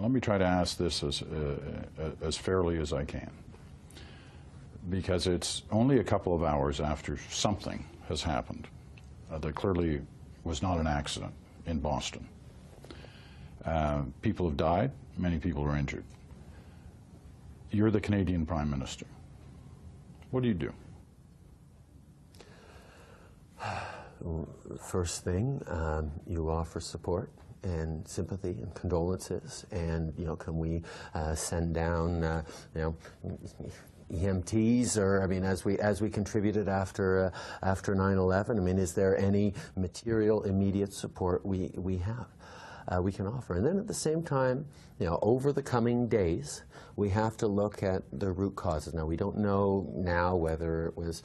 Let me try to ask this as fairly as I can, because it's only a couple of hours after something has happened that clearly was not an accident in Boston. People have died, many people are injured. You're the Canadian Prime Minister. What do you do? First thing, you offer support and sympathy and condolences, and can we send down EMTs, or I mean, as we contributed after 9/11. I mean, is there any material immediate support we have? We can offer. And then at the same time, over the coming days, we have to look at the root causes. Now, we don't know now whether it was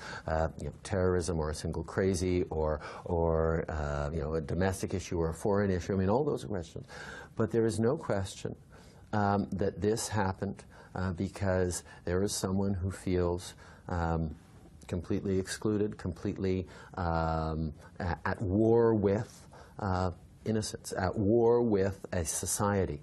terrorism or a single crazy or a domestic issue or a foreign issue. I mean, all those are questions. But there is no question that this happened because there is someone who feels completely excluded, completely at war with innocence, at war with a society.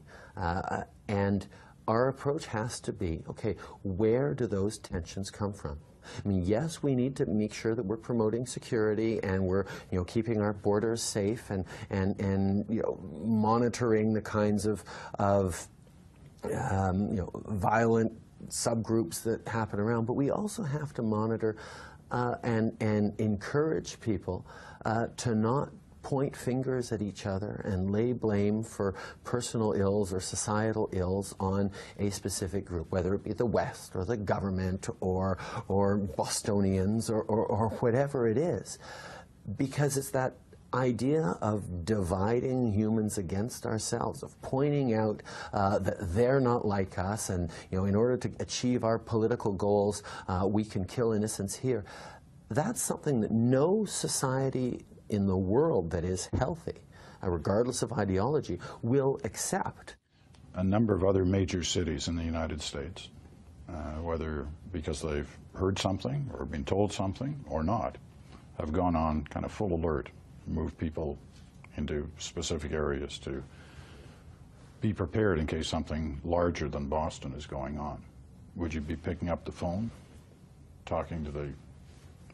And our approach has to be, okay, where do those tensions come from? I mean, yes, we need to make sure that we're promoting security and we're, keeping our borders safe and monitoring the kinds of violent subgroups that happen around. But we also have to monitor and encourage people to not point fingers at each other and lay blame for personal ills or societal ills on a specific group, whether it be the West or the government or Bostonians or whatever it is. Because it's that idea of dividing humans against ourselves, of pointing out that they're not like us, and in order to achieve our political goals, we can kill innocents here. That's something that no society in the world that is healthy, regardless of ideology, will accept. A number of other major cities in the United States, whether because they've heard something or been told something or not, have gone on kind of full alert, moved people into specific areas to be prepared in case something larger than Boston is going on. Would you be picking up the phone, talking to the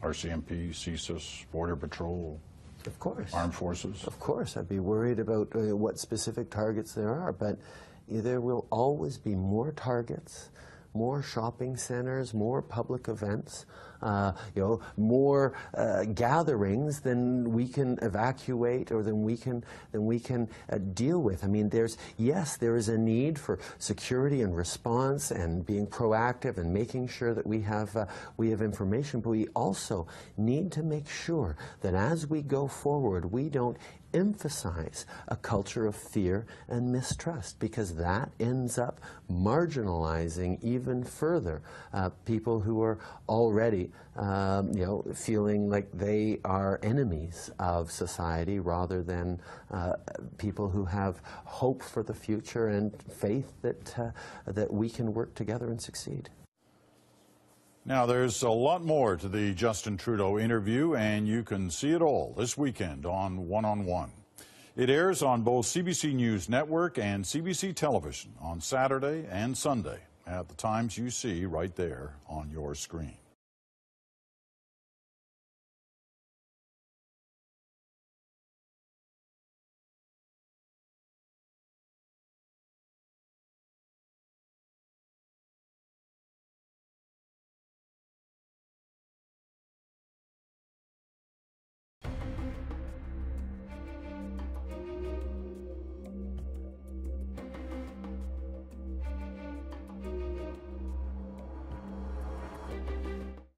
RCMP, CSIS, Border Patrol, of course, Armed Forces? Of course, I'd be worried about what specific targets there are, but there will always be more targets, more shopping centers, more public events, more gatherings than we can evacuate or than we can deal with. I mean, yes, there is a need for security and response and being proactive and making sure that we have information, but we also need to make sure that as we go forward, we don't emphasize a culture of fear and mistrust, because that ends up marginalizing even further people who are already feeling like they are enemies of society, rather than people who have hope for the future and faith that we can work together and succeed. Now, there's a lot more to the Justin Trudeau interview, and you can see it all this weekend on One-on-One. It airs on both CBC News Network and CBC Television on Saturday and Sunday at the times you see right there on your screen.